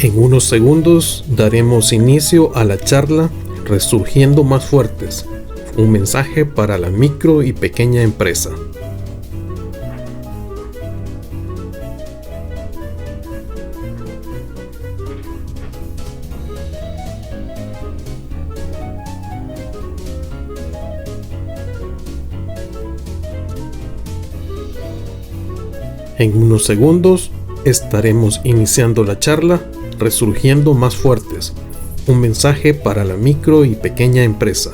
En unos segundos daremos inicio a la charla Resurgiendo Más Fuertes, un mensaje para la micro y pequeña empresa. En unos segundos estaremos iniciando la charla Resurgiendo Más Fuertes, un mensaje para la micro y pequeña empresa.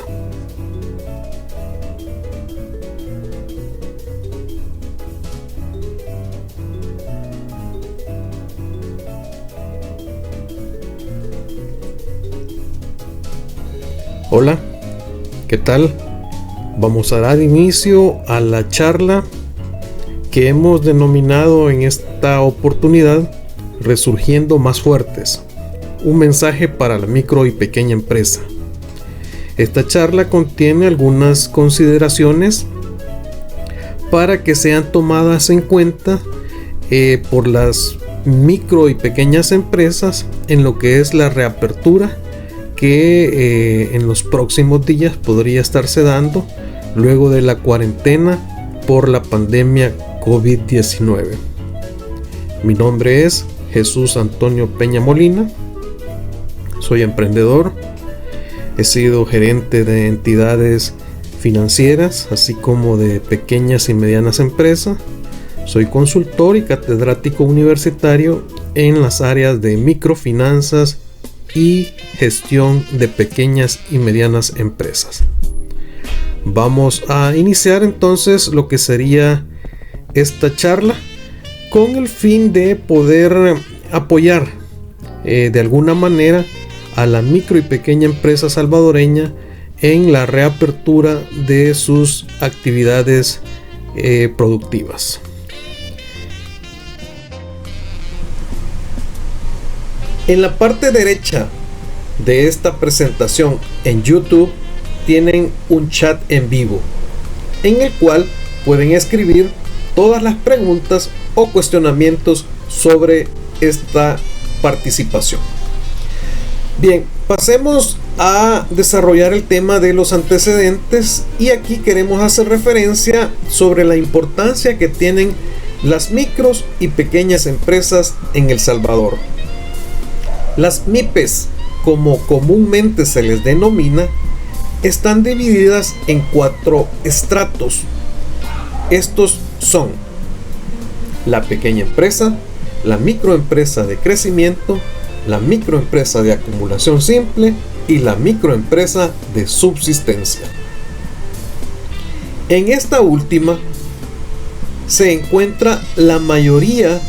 Hola, ¿qué tal? Vamos a dar inicio a la charla que hemos denominado en esta oportunidad Resurgiendo Más Fuertes, un mensaje para la micro y pequeña empresa. Esta charla contiene algunas consideraciones para que sean tomadas en cuenta por las micro y pequeñas empresas en lo que es la reapertura que en los próximos días podría estarse dando luego de la cuarentena por la pandemia COVID-19. Mi nombre es Jesús Antonio Peña Molina, soy emprendedor, he sido gerente de entidades financieras, así como de pequeñas y medianas empresas, soy consultor y catedrático universitario en las áreas de microfinanzas y gestión de pequeñas y medianas empresas. Vamos a iniciar entonces lo que sería esta charla con el fin de poder apoyar de alguna manera a la micro y pequeña empresa salvadoreña en la reapertura de sus actividades productivas. En la parte derecha de esta presentación en YouTube tienen un chat en vivo en el cual pueden escribir todas las preguntas o cuestionamientos sobre esta participación. Bien, pasemos a desarrollar el tema de los antecedentes y aquí queremos hacer referencia sobre la importancia que tienen las micros y pequeñas empresas en El Salvador. Las MIPES, como comúnmente se les denomina, están divididas en 4 estratos. Estos son la pequeña empresa, la microempresa de crecimiento, la microempresa de acumulación simple y la microempresa de subsistencia. En esta última se encuentra la mayoría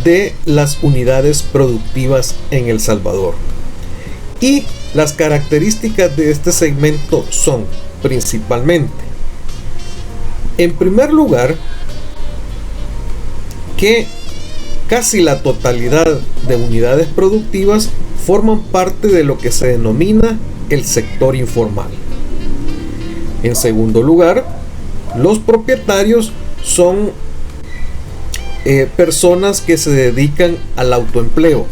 de las unidades productivas en El Salvador. Y las características de este segmento son principalmente, en primer lugar, que casi la totalidad de unidades productivas forman parte de lo que se denomina el sector informal. En segundo lugar, los propietarios son personas que se dedican al autoempleo.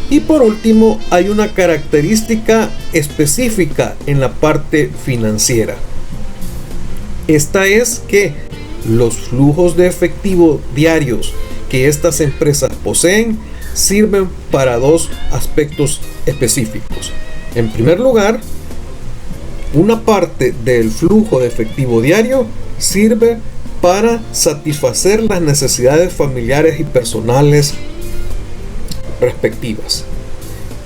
Y por último, hay una característica específica en la parte financiera. Esta es que los flujos de efectivo diarios que estas empresas poseen sirven para 2 aspectos específicos. En primer lugar, una parte del flujo de efectivo diario sirve para satisfacer las necesidades familiares y personales respectivas.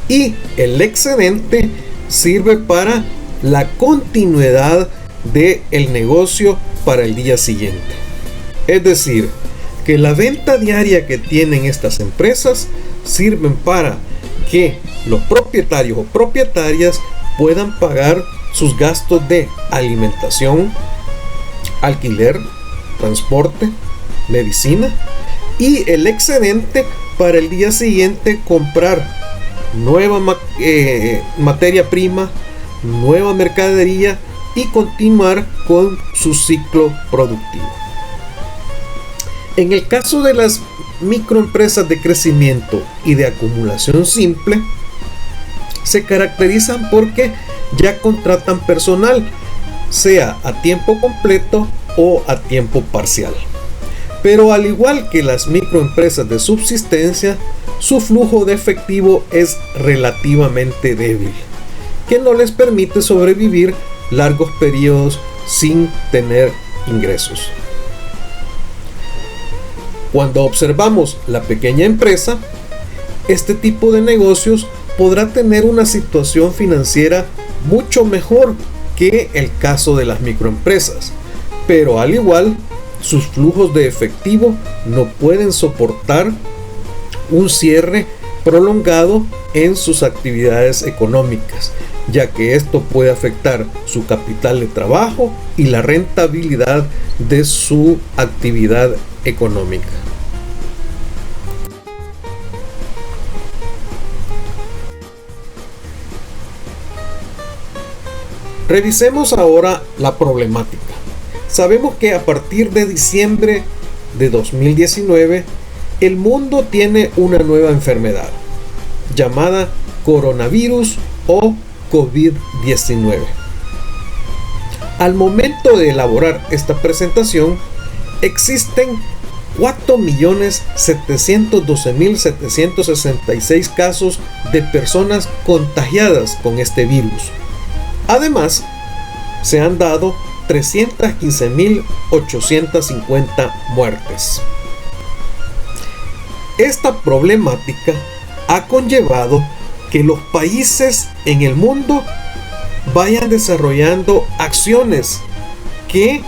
Y el excedente sirve para la continuidad del negocio para el día siguiente. Es decir, que la venta diaria que tienen estas empresas sirven para que los propietarios o propietarias puedan pagar sus gastos de alimentación, alquiler, transporte, medicina y el excedente para el día siguiente comprar nueva materia prima, nueva mercadería y continuar con su ciclo productivo. En el caso de las microempresas de crecimiento y de acumulación simple, se caracterizan porque ya contratan personal, sea a tiempo completo o a tiempo parcial. Pero al igual que las microempresas de subsistencia, su flujo de efectivo es relativamente débil, que no les permite sobrevivir largos periodos sin tener ingresos. Cuando observamos la pequeña empresa, este tipo de negocios podrá tener una situación financiera mucho mejor que el caso de las microempresas, pero al igual, sus flujos de efectivo no pueden soportar un cierre prolongado en sus actividades económicas, ya que esto puede afectar su capital de trabajo y la rentabilidad de su actividad económica. Revisemos ahora la problemática. Sabemos que a partir de diciembre de 2019, el mundo tiene una nueva enfermedad llamada coronavirus o COVID-19. Al momento de elaborar esta presentación, existen 4.712.766 casos de personas contagiadas con este virus. Además, se han dado 315.850 muertes. Esta problemática ha conllevado que los países en el mundo vayan desarrollando acciones que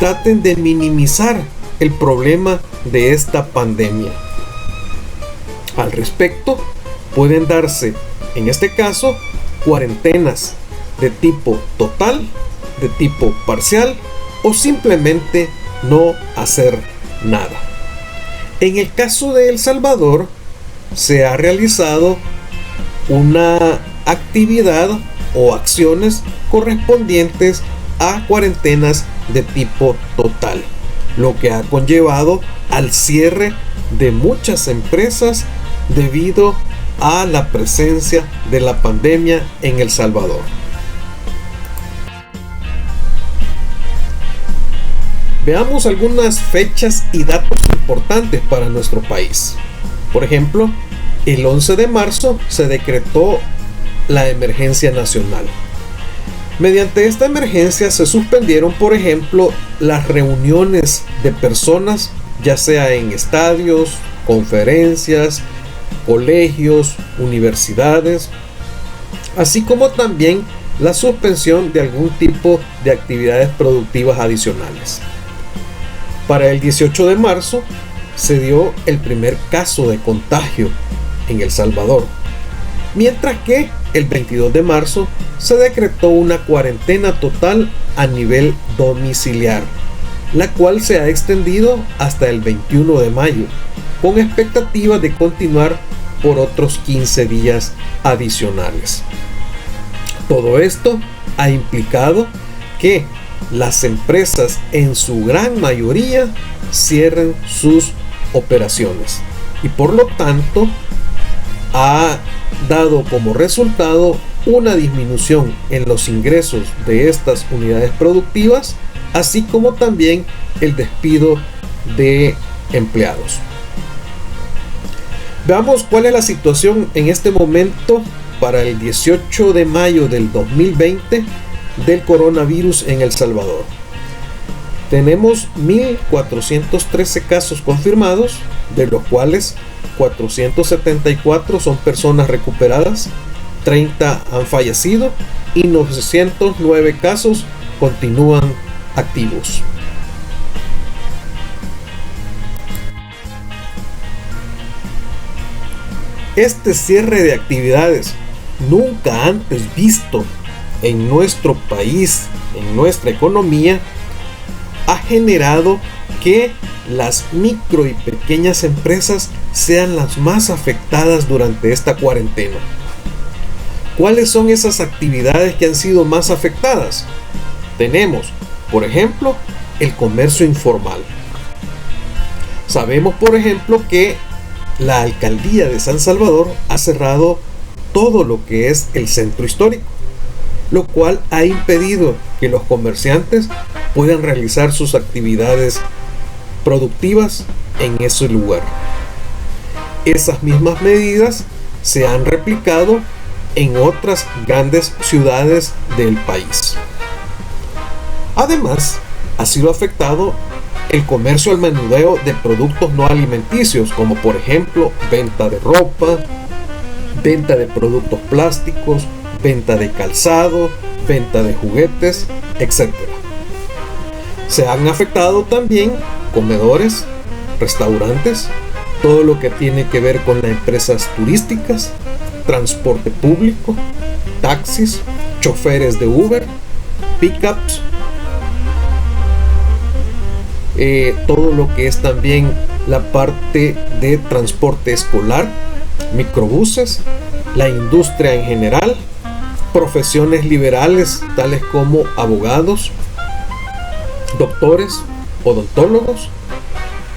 traten de minimizar el problema de esta pandemia. Al respecto, pueden darse, en este caso, cuarentenas de tipo total, de tipo parcial o simplemente no hacer nada. En el caso de El Salvador, se ha realizado una actividad o acciones correspondientes a cuarentenas de tipo total, lo que ha conllevado al cierre de muchas empresas debido a la presencia de la pandemia en El Salvador. Veamos algunas fechas y datos importantes para nuestro país. Por ejemplo, el 11 de marzo se decretó la emergencia nacional. Mediante esta emergencia se suspendieron, por ejemplo, las reuniones de personas, ya sea en estadios, conferencias, colegios, universidades, así como también la suspensión de algún tipo de actividades productivas adicionales. Para el 18 de marzo se dio el primer caso de contagio en El Salvador, mientras que el 22 de marzo se decretó una cuarentena total a nivel domiciliar, la cual se ha extendido hasta el 21 de mayo, con expectativa de continuar por otros 15 días adicionales. Todo esto ha implicado que las empresas en su gran mayoría cierren sus operaciones y por lo tanto ha dado como resultado una disminución en los ingresos de estas unidades productivas, así como también el despido de empleados. Veamos cuál es la situación en este momento para el 18 de mayo del 2020 del coronavirus en El Salvador. Tenemos 1.413 casos confirmados, de los cuales 474 son personas recuperadas, 30 han fallecido y 909 casos continúan activos. Este cierre de actividades nunca antes visto en nuestro país, en nuestra economía, ha generado que las micro y pequeñas empresas sean las más afectadas durante esta cuarentena. ¿Cuáles son esas actividades que han sido más afectadas? Tenemos, por ejemplo, el comercio informal. Sabemos, por ejemplo, que la alcaldía de San Salvador ha cerrado todo lo que es el centro histórico, lo cual ha impedido que los comerciantes puedan realizar sus actividades productivas en ese lugar. Esas mismas medidas se han replicado en otras grandes ciudades del país. Además, ha sido afectado el comercio al menudeo de productos no alimenticios, como por ejemplo venta de ropa, venta de productos plásticos, venta de calzado, venta de juguetes, etc. Se han afectado también comedores, restaurantes, todo lo que tiene que ver con las empresas turísticas, transporte público, taxis, choferes de Uber, pickups, todo lo que es también la parte de transporte escolar, microbuses, la industria en general, profesiones liberales tales como abogados, doctores, odontólogos,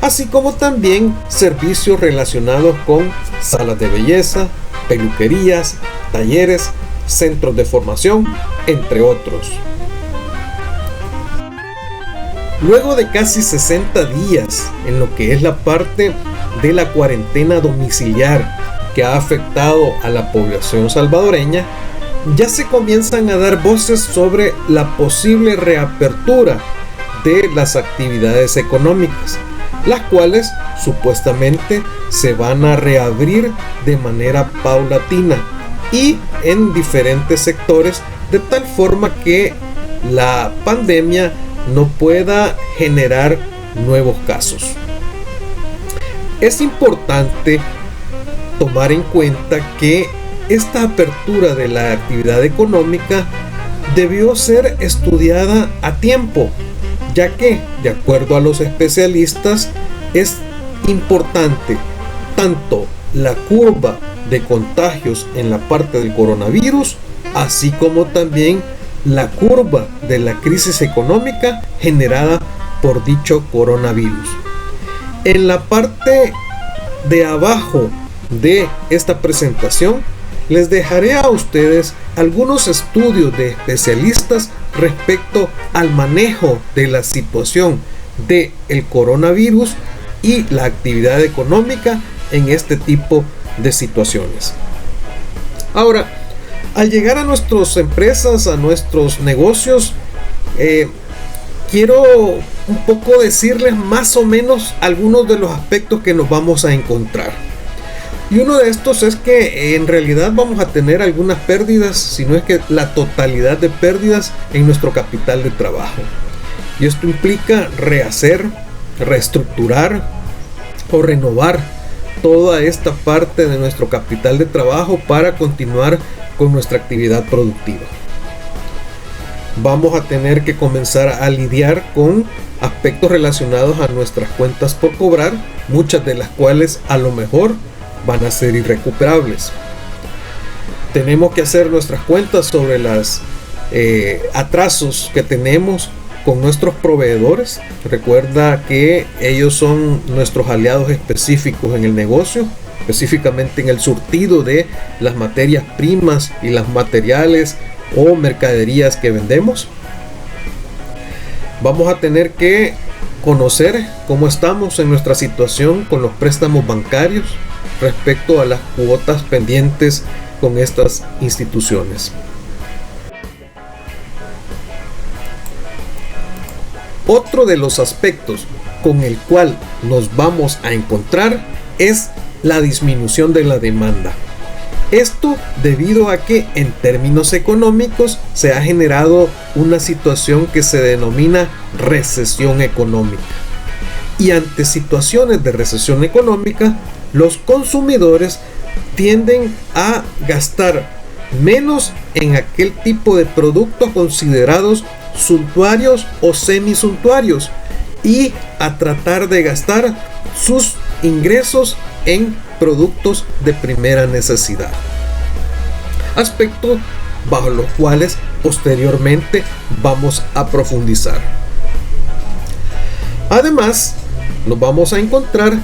así como también servicios relacionados con salas de belleza, peluquerías, talleres, centros de formación, entre otros. Luego de casi 60 días en lo que es la parte de la cuarentena domiciliar que ha afectado a la población salvadoreña, ya se comienzan a dar voces sobre la posible reapertura de las actividades económicas, las cuales supuestamente se van a reabrir de manera paulatina y en diferentes sectores, de tal forma que la pandemia no pueda generar nuevos casos. Es importante tomar en cuenta que esta apertura de la actividad económica debió ser estudiada a tiempo, ya que, de acuerdo a los especialistas, es importante tanto la curva de contagios en la parte del coronavirus, así como también la curva de la crisis económica generada por dicho coronavirus. En la parte de abajo de esta presentación les dejaré a ustedes algunos estudios de especialistas respecto al manejo de la situación del coronavirus y la actividad económica en este tipo de situaciones. Ahora, al llegar a nuestras empresas, a nuestros negocios, quiero un poco decirles más o menos algunos de los aspectos que nos vamos a encontrar. Y uno de estos es que en realidad vamos a tener algunas pérdidas, si no es que la totalidad de pérdidas en nuestro capital de trabajo. Y esto implica rehacer, reestructurar o renovar toda esta parte de nuestro capital de trabajo para continuar con nuestra actividad productiva. Vamos a tener que comenzar a lidiar con aspectos relacionados a nuestras cuentas por cobrar, muchas de las cuales a lo mejor van a ser irrecuperables. Tenemos que hacer nuestras cuentas sobre los atrasos que tenemos con nuestros proveedores. Recuerda que ellos son nuestros aliados específicos en el negocio, específicamente en el surtido de las materias primas y los materiales o mercaderías que vendemos. Vamos a tener que conocer cómo estamos en nuestra situación con los préstamos bancarios respecto a las cuotas pendientes con estas instituciones. Otro de los aspectos con el cual nos vamos a encontrar es la disminución de la demanda. Esto debido a que en términos económicos se ha generado una situación que se denomina recesión económica. Y ante situaciones de recesión económica, los consumidores tienden a gastar menos en aquel tipo de productos considerados suntuarios o semisuntuarios y a tratar de gastar sus ingresos en productos de primera necesidad, aspectos bajo los cuales posteriormente vamos a profundizar. Además, nos vamos a encontrar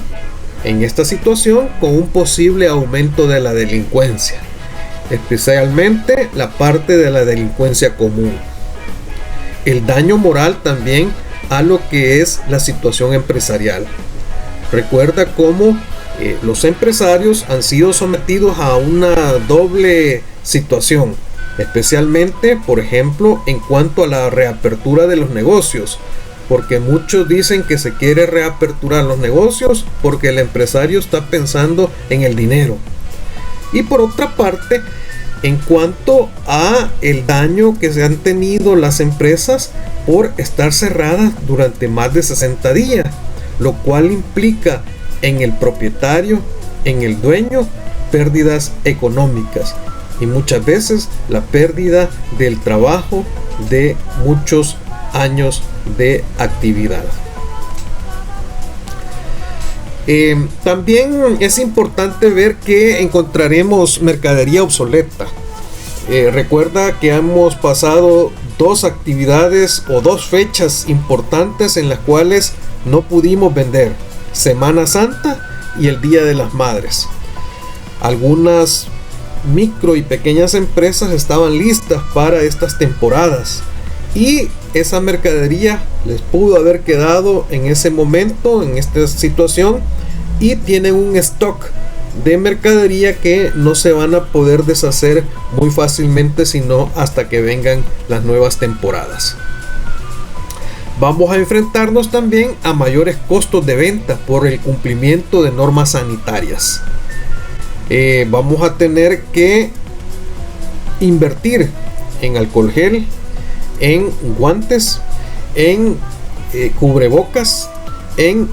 en esta situación con un posible aumento de la delincuencia, especialmente la parte de la delincuencia común. El daño moral también a lo que es la situación empresarial. Recuerda cómo los empresarios han sido sometidos a una doble situación, especialmente, por ejemplo, en cuanto a la reapertura de los negocios, porque muchos dicen que se quiere reaperturar los negocios porque el empresario está pensando en el dinero. Y por otra parte, en cuanto a el daño que se han tenido las empresas por estar cerradas durante más de 60 días, lo cual implica en el propietario, en el dueño, pérdidas económicas y muchas veces la pérdida del trabajo de muchos años de actividad. También es importante ver que encontraremos mercadería obsoleta. Recuerda que hemos pasado dos actividades o dos fechas importantes en las cuales no pudimos vender: Semana Santa y el Día de las Madres. Algunas micro y pequeñas empresas estaban listas para estas temporadas y esa mercadería les pudo haber quedado en ese momento, en esta situación, y tienen un stock de mercadería que no se van a poder deshacer muy fácilmente sino hasta que vengan las nuevas temporadas. Vamos a enfrentarnos también a mayores costos de venta por el cumplimiento de normas sanitarias. Vamos a tener que invertir en alcohol gel, en guantes, en cubrebocas, en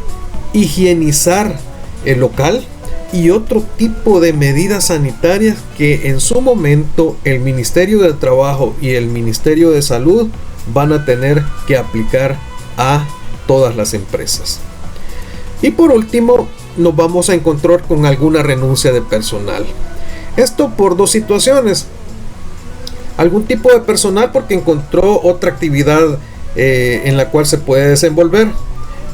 higienizar el local y otro tipo de medidas sanitarias que en su momento el Ministerio de Trabajo y el Ministerio de Salud van a tener que aplicar a todas las empresas. Y por último, nos vamos a encontrar con alguna renuncia de personal. Esto por dos situaciones: algún tipo de personal porque encontró otra actividad en la cual se puede desenvolver,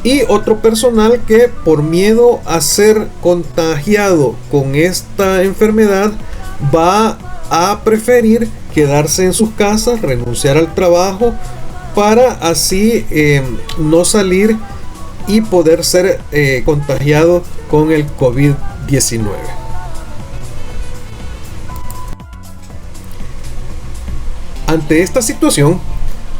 y otro personal que por miedo a ser contagiado con esta enfermedad va a preferir quedarse en sus casas, renunciar al trabajo para así no salir y poder ser contagiado con el COVID-19. Ante esta situación,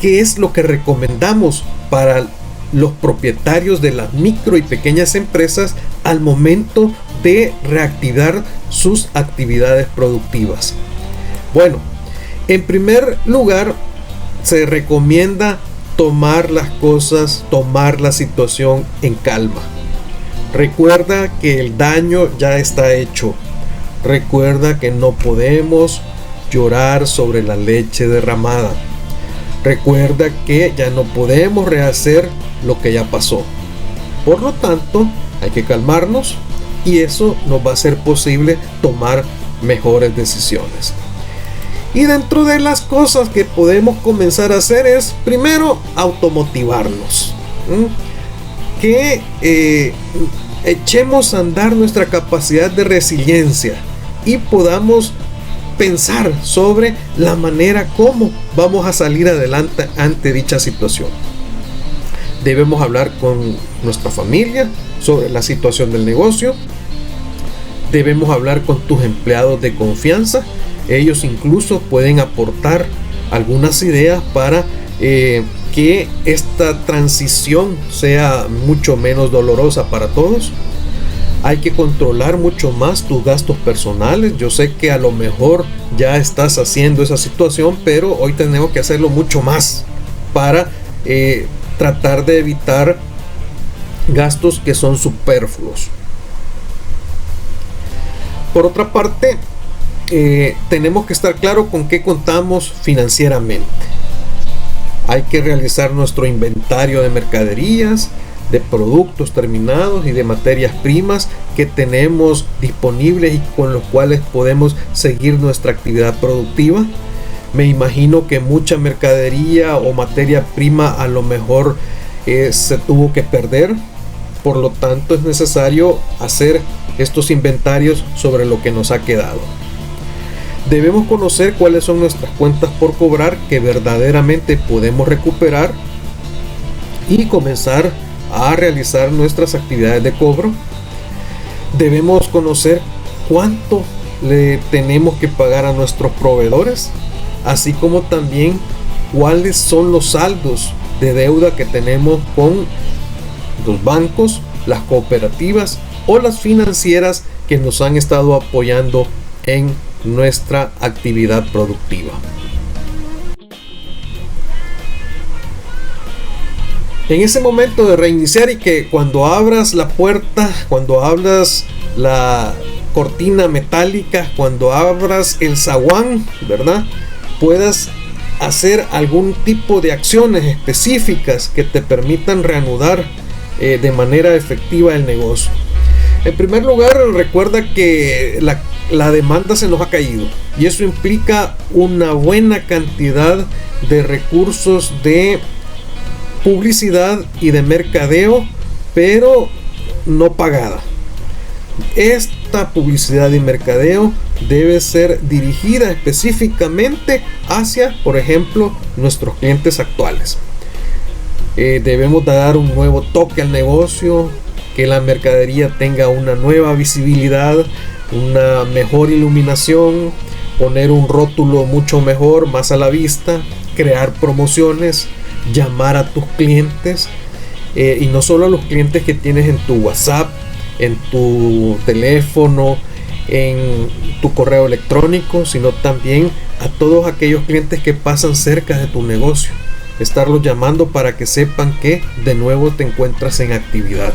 ¿qué es lo que recomendamos para los propietarios de las micro y pequeñas empresas al momento de reactivar sus actividades productivas? Bueno, en primer lugar, se recomienda tomar las cosas, tomar la situación en calma. Recuerda que el daño ya está hecho. Recuerda que no podemos llorar sobre la leche derramada. Recuerda que ya no podemos rehacer lo que ya pasó. Por lo tanto, hay que calmarnos y eso nos va a hacer posible tomar mejores decisiones. Y dentro de las cosas que podemos comenzar a hacer es, primero, automotivarnos. Que echemos a andar nuestra capacidad de resiliencia y podamos pensar sobre la manera como vamos a salir adelante ante dicha situación. Debemos hablar con nuestra familia sobre la situación del negocio. Debemos hablar con tus empleados de confianza. Ellos incluso pueden aportar algunas ideas para que esta transición sea mucho menos dolorosa para todos. Hay que controlar mucho más tus gastos personales. Yo sé que a lo mejor ya estás haciendo esa situación, pero hoy tenemos que hacerlo mucho más para tratar de evitar gastos que son superfluos. Por otra parte, tenemos que estar claro con qué contamos financieramente. Hay que realizar nuestro inventario de mercaderías, de productos terminados y de materias primas que tenemos disponibles y con los cuales podemos seguir nuestra actividad productiva. Me imagino que mucha mercadería o materia prima a lo mejor se tuvo que perder Por lo tanto, es necesario hacer estos inventarios sobre lo que nos ha quedado. Debemos conocer cuáles son nuestras cuentas por cobrar que verdaderamente podemos recuperar y comenzar a realizar nuestras actividades de cobro. Debemos conocer cuánto le tenemos que pagar a nuestros proveedores, así como también cuáles son los saldos de deuda que tenemos con los bancos, las cooperativas o las financieras que nos han estado apoyando en nuestra actividad productiva. En ese momento de reiniciar, y que cuando abras la puerta, cuando abras la cortina metálica, cuando abras el zaguán, ¿verdad?, puedas hacer algún tipo de acciones específicas que te permitan reanudar de manera efectiva el negocio. En primer lugar, recuerda que la demanda se nos ha caído, y eso implica una buena cantidad de recursos de publicidad y de mercadeo, pero no pagada. Esta publicidad y mercadeo debe ser dirigida específicamente hacia, por ejemplo, nuestros clientes actuales. Debemos dar un nuevo toque al negocio, que la mercadería tenga una nueva visibilidad, una mejor iluminación, poner un rótulo mucho mejor, más a la vista, crear promociones, llamar a tus clientes, y no solo a los clientes que tienes en tu WhatsApp, en tu teléfono, en tu correo electrónico, sino también a todos aquellos clientes que pasan cerca de tu negocio. Estarlos llamando para que sepan que de nuevo te encuentras en actividad.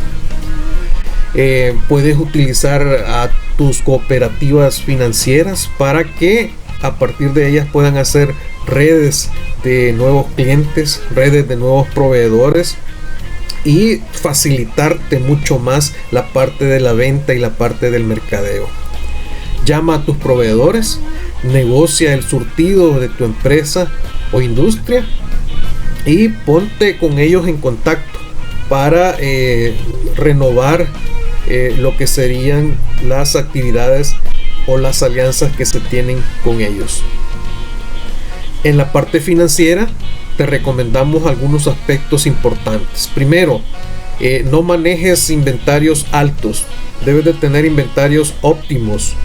Puedes utilizar a tus cooperativas financieras para que a partir de ellas puedan hacer redes de nuevos clientes, redes de nuevos proveedores, y facilitarte mucho más la parte de la venta y la parte del mercadeo. Llama a tus proveedores, negocia el surtido de tu empresa o industria y ponte con ellos en contacto para renovar lo que serían las actividades o las alianzas que se tienen con ellos. En la parte financiera te recomendamos algunos aspectos importantes. Primero, no manejes inventarios altos, debes de tener inventarios óptimos.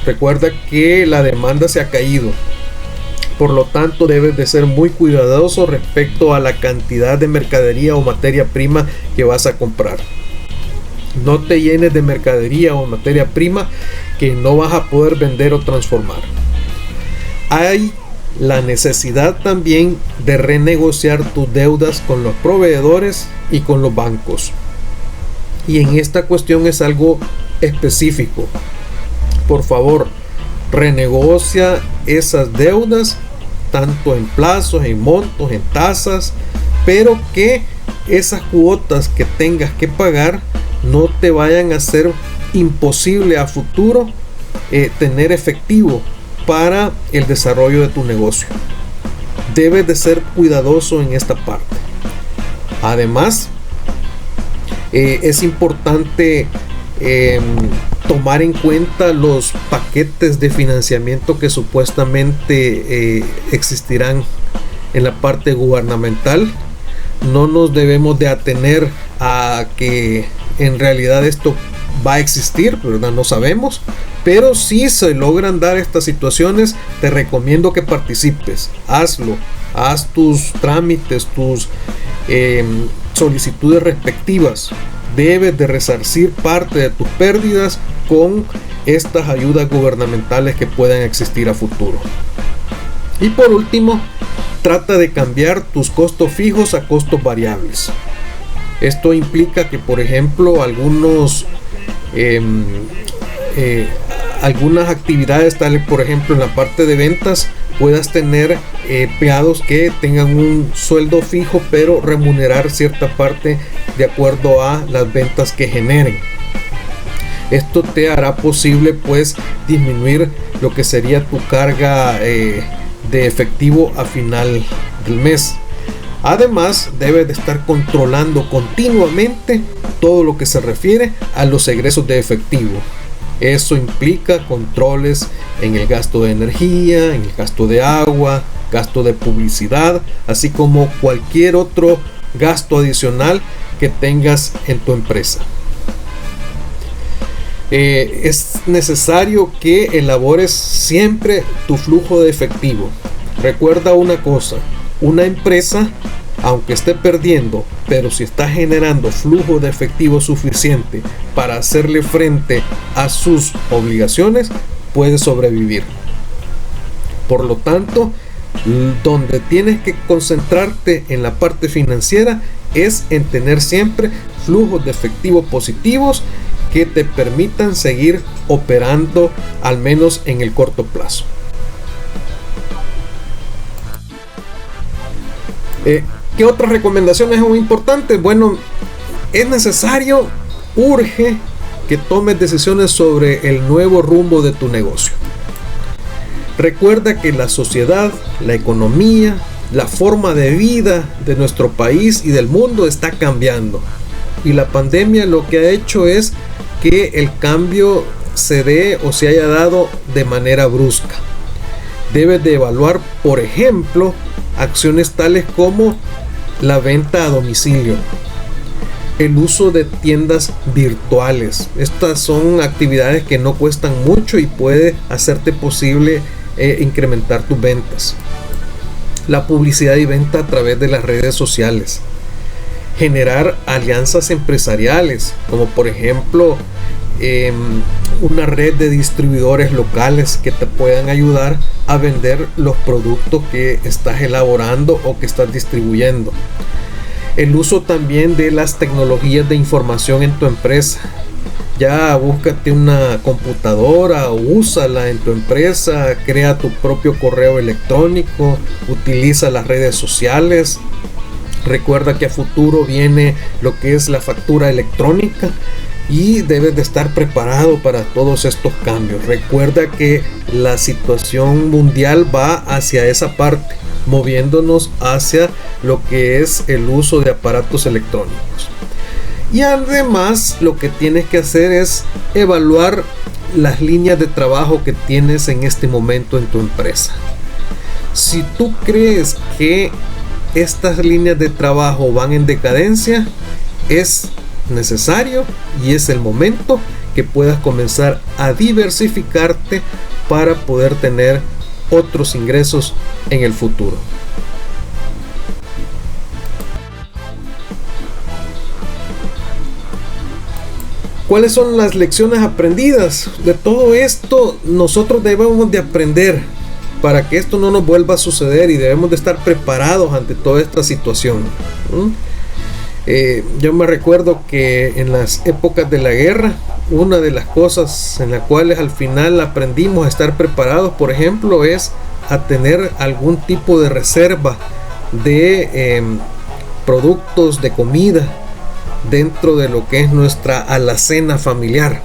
Recuerda que la demanda se ha caído, por lo tanto debes de ser muy cuidadoso respecto a la cantidad de mercadería o materia prima que vas a comprar. No te llenes de mercadería o materia prima que no vas a poder vender o transformar. Hay la necesidad también de renegociar tus deudas con los proveedores y con los bancos. Y en esta cuestión es algo específico. Por favor, renegocia esas deudas, tanto en plazos, en montos, en tasas, pero que esas cuotas que tengas que pagar no te vayan a hacer imposible a futuro tener efectivo para el desarrollo de tu negocio. Debes de ser cuidadoso en esta parte. Además, es importante tomar en cuenta los paquetes de financiamiento que supuestamente existirán en la parte gubernamental. No nos debemos de atener a que en realidad esto va a existir, ¿verdad? No sabemos, pero si se logran dar estas situaciones, te recomiendo que participes. Hazlo, haz tus trámites, tus solicitudes respectivas. Debes de resarcir parte de tus pérdidas con estas ayudas gubernamentales que puedan existir a futuro. Y por último, trata de cambiar tus costos fijos a costos variables. Esto implica que, por ejemplo, algunas actividades, tales por ejemplo en la parte de ventas, puedas tener empleados que tengan un sueldo fijo, pero remunerar cierta parte de acuerdo a las ventas que generen. Esto te hará posible pues disminuir lo que sería tu carga de efectivo a final del mes. Además, debes de estar controlando continuamente todo lo que se refiere a los egresos de efectivo. Eso implica controles en el gasto de energía, en el gasto de agua, gasto de publicidad, así como cualquier otro gasto adicional que tengas en tu empresa. Es necesario que elabores siempre tu flujo de efectivo. Recuerda una cosa, una empresa, aunque esté perdiendo, pero si está generando flujo de efectivo suficiente para hacerle frente a sus obligaciones, puede sobrevivir. Por lo tanto, donde tienes que concentrarte en la parte financiera es en tener siempre flujos de efectivo positivos que te permitan seguir operando al menos en el corto plazo. ¿Qué otras recomendaciones son importantes? Bueno, es necesario, urge que tomes decisiones sobre el nuevo rumbo de tu negocio. Recuerda que la sociedad, la economía, la forma de vida de nuestro país y del mundo está cambiando. Y la pandemia lo que ha hecho es que el cambio se dé o se haya dado de manera brusca. Debes de evaluar, por ejemplo, acciones tales como la venta a domicilio, el uso de tiendas virtuales. Estas son actividades que no cuestan mucho y puede hacerte posible incrementar tus ventas. La publicidad y venta a través de las redes sociales. Generar alianzas empresariales, como por ejemplo una red de distribuidores locales que te puedan ayudar a vender los productos que estás elaborando o que estás distribuyendo. El uso también de las tecnologías de información en tu empresa. Ya búscate una computadora, úsala en tu empresa, crea tu propio correo electrónico, utiliza las redes sociales. Recuerda que a futuro viene lo que es la factura electrónica y debes de estar preparado para todos estos cambios. Recuerda que la situación mundial va hacia esa parte, moviéndonos hacia lo que es el uso de aparatos electrónicos. Y además lo que tienes que hacer es evaluar las líneas de trabajo que tienes en este momento en tu empresa. Si tú crees que estas líneas de trabajo van en decadencia, es necesario y es el momento que puedas comenzar a diversificarte para poder tener otros ingresos en el futuro. ¿Cuáles son las lecciones aprendidas? De todo esto nosotros debemos de aprender para que esto no nos vuelva a suceder y debemos de estar preparados ante toda esta situación. Yo me recuerdo que en las épocas de la guerra, una de las cosas en las cuales al final aprendimos a estar preparados, por ejemplo, es a tener algún tipo de reserva de productos de comida dentro de lo que es nuestra alacena familiar.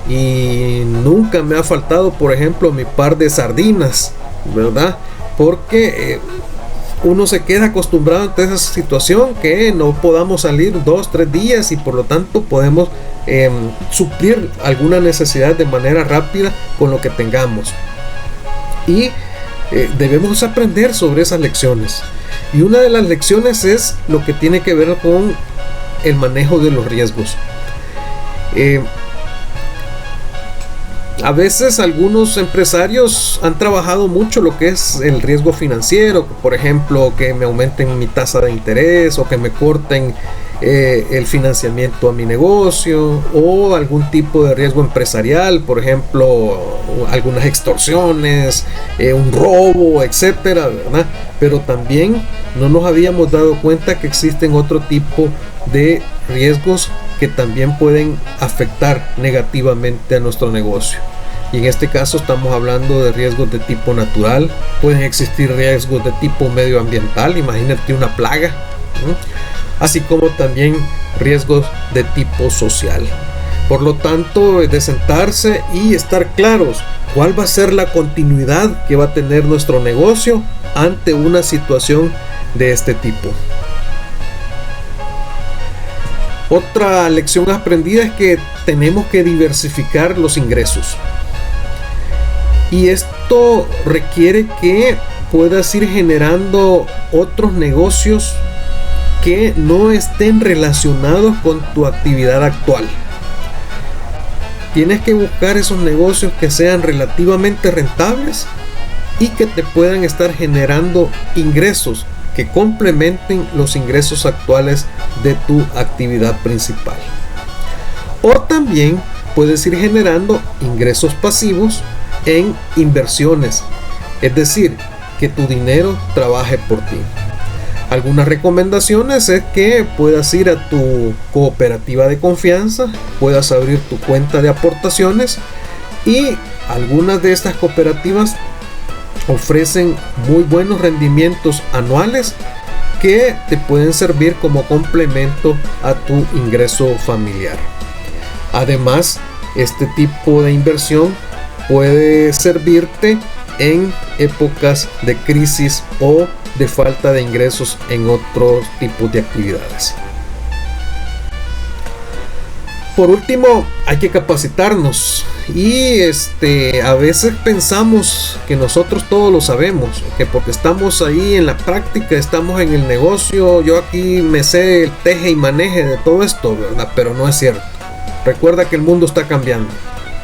Y nunca me ha faltado, por ejemplo, mi par de sardinas, ¿verdad? Porque uno se queda acostumbrado ante esa situación que no podamos salir 2-3 días y por lo tanto podemos suplir alguna necesidad de manera rápida con lo que tengamos. Y debemos aprender sobre esas lecciones. Y una de las lecciones es lo que tiene que ver con el manejo de los riesgos. A veces algunos empresarios han trabajado mucho lo que es el riesgo financiero, por ejemplo, que me aumenten mi tasa de interés o que me corten el financiamiento a mi negocio, o algún tipo de riesgo empresarial, por ejemplo, algunas extorsiones, un robo, etcétera, ¿verdad? Pero también no nos habíamos dado cuenta que existen otro tipo de riesgos que también pueden afectar negativamente a nuestro negocio. Y en este caso estamos hablando de riesgos de tipo natural. Pueden existir riesgos de tipo medioambiental, imagínate una plaga, ¿no? Así como también riesgos de tipo social. Por lo tanto, de sentarse y estar claros cuál va a ser la continuidad que va a tener nuestro negocio ante una situación de este tipo. Otra lección aprendida es que tenemos que diversificar los ingresos. Y esto requiere que puedas ir generando otros negocios que no estén relacionados con tu actividad actual. Tienes que buscar esos negocios que sean relativamente rentables y que te puedan estar generando ingresos que complementen los ingresos actuales de tu actividad principal. O también puedes ir generando ingresos pasivos en inversiones, es decir, que tu dinero trabaje por ti. Algunas recomendaciones es que puedas ir a tu cooperativa de confianza, puedas abrir tu cuenta de aportaciones, y algunas de estas cooperativas ofrecen muy buenos rendimientos anuales que te pueden servir como complemento a tu ingreso familiar. Además, este tipo de inversión puede servirte en épocas de crisis o de falta de ingresos en otros tipos de actividades. Por último, hay que capacitarnos, y a veces pensamos que nosotros todo lo sabemos, que porque estamos ahí en la práctica, estamos en el negocio, yo aquí me sé el teje y maneje de todo esto, ¿verdad? Pero no es cierto. Recuerda que el mundo está cambiando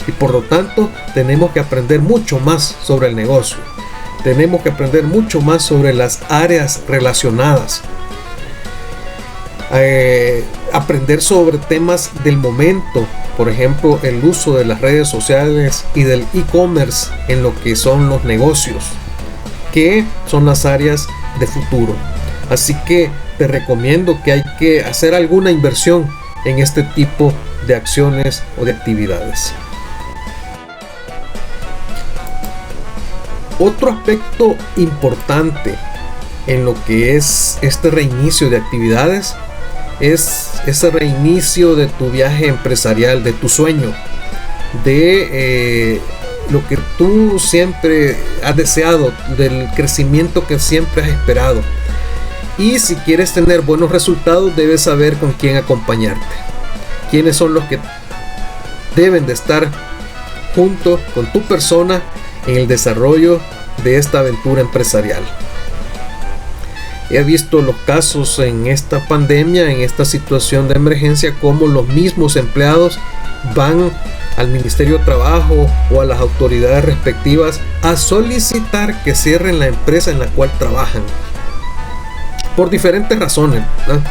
y por lo tanto tenemos que aprender mucho más sobre el negocio. Tenemos que aprender mucho más sobre las áreas relacionadas. Aprender sobre temas del momento, por ejemplo, el uso de las redes sociales y del e-commerce en lo que son los negocios, que son las áreas de futuro. Así que te recomiendo que hay que hacer alguna inversión en este tipo de acciones o de actividades. Otro aspecto importante en lo que es este reinicio de actividades es ese reinicio de tu viaje empresarial, de tu sueño, de lo que tú siempre has deseado, del crecimiento que siempre has esperado. Y si quieres tener buenos resultados, debes saber con quién acompañarte, quiénes son los que deben de estar junto con tu persona en el desarrollo de esta aventura empresarial. He visto los casos en esta pandemia, en esta situación de emergencia, como los mismos empleados van al Ministerio de Trabajo o a las autoridades respectivas a solicitar que cierren la empresa en la cual trabajan, por diferentes razones, ¿verdad?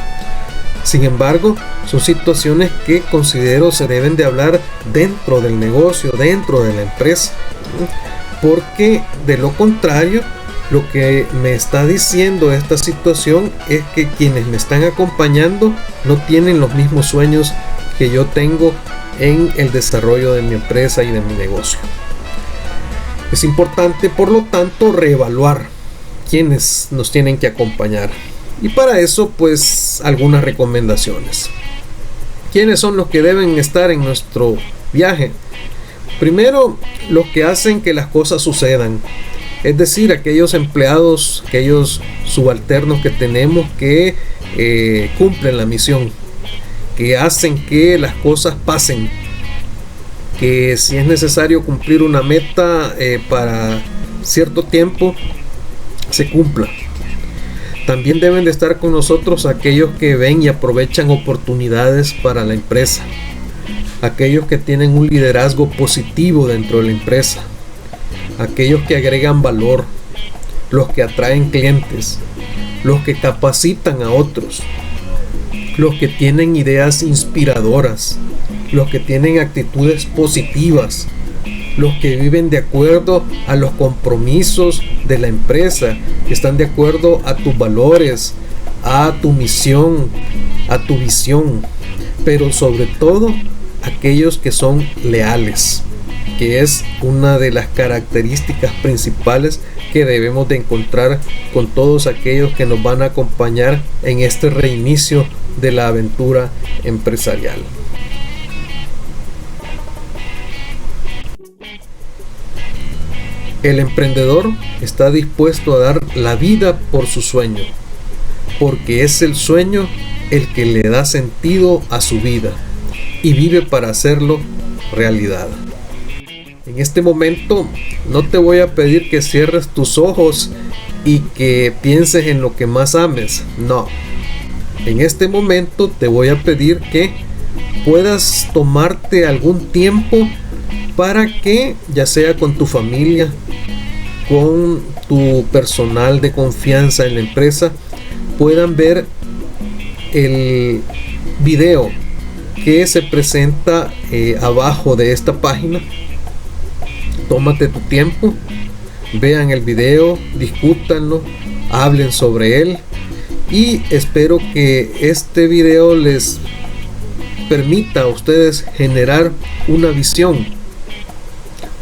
Sin embargo, son situaciones que considero se deben de hablar dentro del negocio, dentro de la empresa, porque de lo contrario, lo que me está diciendo esta situación es que quienes me están acompañando no tienen los mismos sueños que yo tengo en el desarrollo de mi empresa y de mi negocio. Es importante, por lo tanto, reevaluar quiénes nos tienen que acompañar. Y para eso, pues, algunas recomendaciones. ¿Quiénes son los que deben estar en nuestro viaje? Primero, los que hacen que las cosas sucedan. Es decir, aquellos empleados, aquellos subalternos que tenemos que cumplen la misión, que hacen que las cosas pasen, que si es necesario cumplir una meta para cierto tiempo, se cumpla. También deben de estar con nosotros aquellos que ven y aprovechan oportunidades para la empresa, aquellos que tienen un liderazgo positivo dentro de la empresa, aquellos que agregan valor, los que atraen clientes, los que capacitan a otros, los que tienen ideas inspiradoras, los que tienen actitudes positivas, los que viven de acuerdo a los compromisos de la empresa, que están de acuerdo a tus valores, a tu misión, a tu visión, pero sobre todo aquellos que son leales, que es una de las características principales que debemos de encontrar con todos aquellos que nos van a acompañar en este reinicio de la aventura empresarial. El emprendedor está dispuesto a dar la vida por su sueño, porque es el sueño el que le da sentido a su vida y vive para hacerlo realidad. En este momento no te voy a pedir que cierres tus ojos y que pienses en lo que más ames, no. En este momento te voy a pedir que puedas tomarte algún tiempo para que, ya sea con tu familia, con tu personal de confianza en la empresa, puedan ver el video que se presenta abajo de esta página. Tómate tu tiempo, vean el video, discútanlo, hablen sobre él, y espero que este video les permita a ustedes generar una visión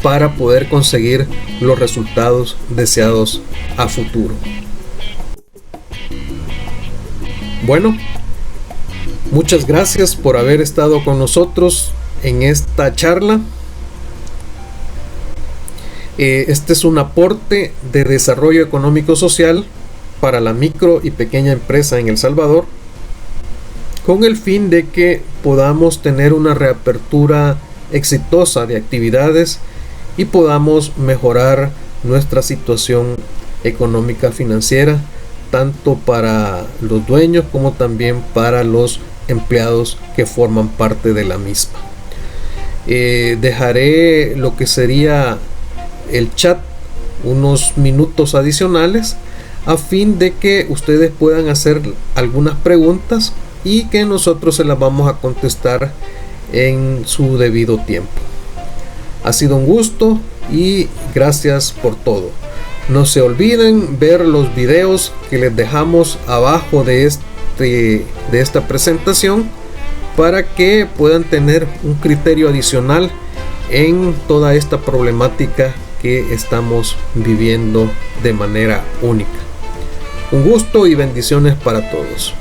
para poder conseguir los resultados deseados a futuro. Bueno, muchas gracias por haber estado con nosotros en esta charla. Este es un aporte de desarrollo económico social para la micro y pequeña empresa en El Salvador, con el fin de que podamos tener una reapertura exitosa de actividades y podamos mejorar nuestra situación económica financiera, tanto para los dueños como también para los empleados que forman parte de la misma. Dejaré lo que sería el chat unos minutos adicionales a fin de que ustedes puedan hacer algunas preguntas y que nosotros se las vamos a contestar en su debido tiempo. Ha sido un gusto y gracias por todo. No se olviden ver los videos que les dejamos abajo de esta presentación para que puedan tener un criterio adicional en toda esta problemática que estamos viviendo de manera única. Un gusto y bendiciones para todos.